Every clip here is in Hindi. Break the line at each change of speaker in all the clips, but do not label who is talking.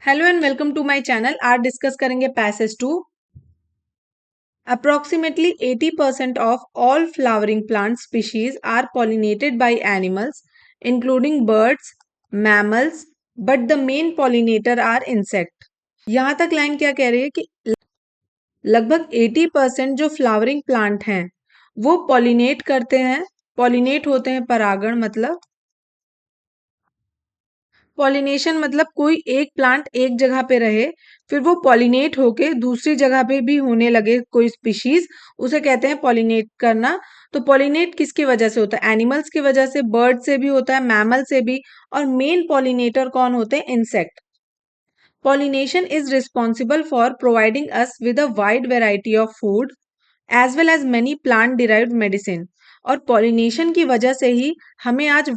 Hello and welcome to my channel. आज डिस्कस करेंगे passage 2। Approximately 80% of all flowering plant species are pollinated by animals, including birds, mammals, but the main pollinator are insect। यहाँ तक लाइन क्या कह रही है कि लगभग 80% जो फ्लावरिंग प्लांट हैं वो पॉलिनेट करते हैं। पॉलिनेट होते हैं परागण मतलब पॉलिनेशन मतलब कोई एक प्लांट एक जगह पे रहे फिर वो पॉलिनेट होके दूसरी जगह पे भी होने लगे कोई स्पीशीज, उसे कहते हैं पॉलिनेट करना। तो पॉलिनेट किसकी वजह से होता है? एनिमल्स की वजह से, बर्ड से भी होता है, मैमल से भी। और मेन पॉलिनेटर कौन होते हैं? Insect. Pollination is responsible for providing us with a wide variety of food as well as many plant derived medicine। और पॉलिनेशन की वजह से ही हमें आज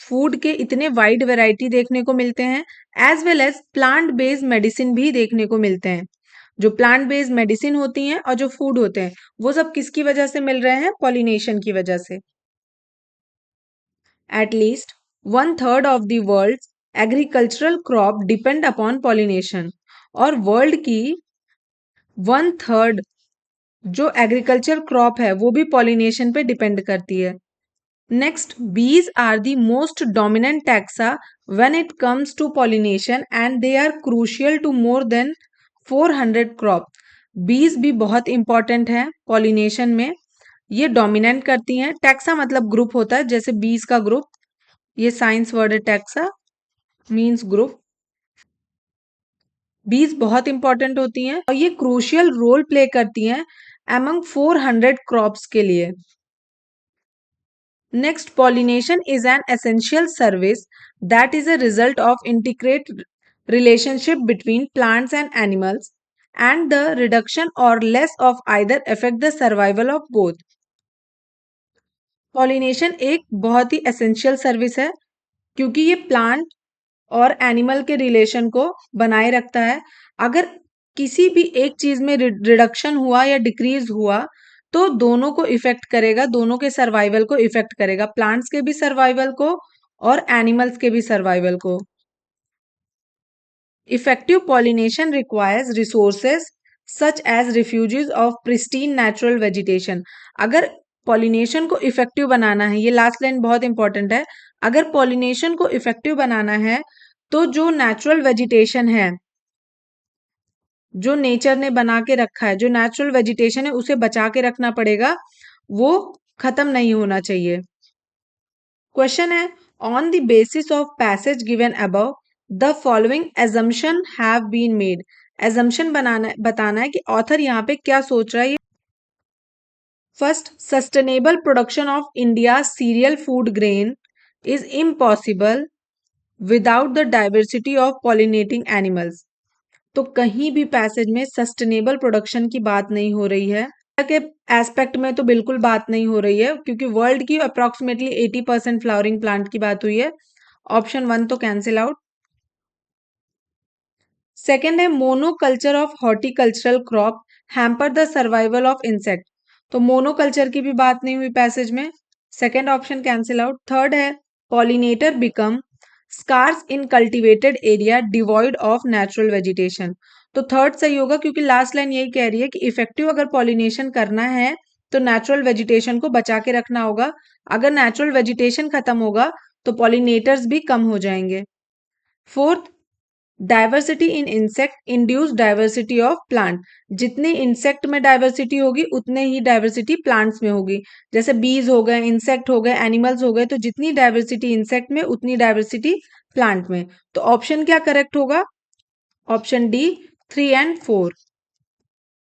फूड के इतने वाइड वैरायटी देखने को मिलते हैं, as well as plant based medicine भी देखने को मिलते हैं। जो प्लांट बेस्ड मेडिसिन होती हैं और जो फूड होते हैं वो सब किसकी वजह से मिल रहे हैं? पॉलिनेशन की वजह से। At least 1/3 of the world's agricultural crop depend upon pollination। और वर्ल्ड की 1/3 जो एग्रीकल्चर क्रॉप है वो भी पॉलिनेशन पे डिपेंड करती है। Next, bees are the most dominant taxa when it comes to pollination and they are crucial to more than 400 crop। bees भी बहुत इंपॉर्टेंट है पॉलिनेशन में, ये डोमिनेंट करती हैं। टैक्सा मतलब ग्रुप होता है, जैसे बीज का ग्रुप, ये साइंस वर्ड है। Taxa means group. बीज बहुत इंपॉर्टेंट होती हैं और ये क्रूशियल रोल प्ले करती हैं among 400 क्रॉप्स के लिए। Next, pollination is an essential service that is a result of integrate relationship between plants and animals, and the reduction or less of either affect the survival of both। Pollination एक बहुत ही एसेंशियल सर्विस है क्योंकि ये प्लांट और एनिमल के रिलेशन को बनाए रखता है। अगर किसी भी एक चीज में रिडक्शन हुआ या डिक्रीज हुआ तो दोनों को इफेक्ट करेगा, दोनों के सर्वाइवल को इफेक्ट करेगा, प्लांट्स के भी सर्वाइवल को और एनिमल्स के भी सर्वाइवल को। Effective pollination requires resources such as refugees of pristine natural vegetation. अगर पॉलिनेशन को इफेक्टिव बनाना है, ये लास्ट लाइन बहुत इंपॉर्टेंट है, अगर पॉलिनेशन को इफेक्टिव बनाना है तो जो नेचुरल वेजिटेशन है, जो नेचर ने बना के रखा है, जो नेचुरल वेजिटेशन है उसे बचा के रखना पड़ेगा, वो खत्म नहीं होना चाहिए। क्वेश्चन है, on the basis of passage given above the following assumption have been made. Assumption बताना है कि ऑथर यहाँ पे क्या सोच रहा है। First, sustainable production of India serial food grain is impossible without the diversity of pollinating animals. तो कहीं भी पैसेज में सस्टेनेबल प्रोडक्शन की बात नहीं हो रही है, के एस्पेक्ट में तो बिल्कुल बात नहीं हो रही है क्योंकि वर्ल्ड की अप्रोक्सीमेटली 80% फ्लावरिंग प्लांट की बात हुई है। ऑप्शन 1 तो कैंसिल आउट। सेकेंड है, monoculture of horticultural crop hamper the survival of insect. तो मोनोकल्चर की भी बात नहीं हुई पैसेज में, second option cancel out. Third है, pollinator become scarce in cultivated area devoid of natural vegetation. तो थर्ड सही होगा क्योंकि लास्ट लाइन यही कह रही है कि इफेक्टिव अगर पॉलिनेशन करना है तो नेचुरल वेजिटेशन को बचा के रखना होगा। अगर नेचुरल वेजिटेशन खत्म होगा तो पॉलिनेटर्स भी कम हो जाएंगे। Fourth, diversity in insect induce diversity of plant. जितनी इंसेक्ट में डाइवर्सिटी होगी उतने ही डाइवर्सिटी प्लांट्स में होगी। जैसे बीज हो गए, इंसेक्ट हो गए, एनिमल्स हो गए, तो जितनी डाइवर्सिटी इंसेक्ट में उतनी डाइवर्सिटी प्लांट में। तो ऑप्शन क्या करेक्ट होगा? ऑप्शन डी 3 और 4।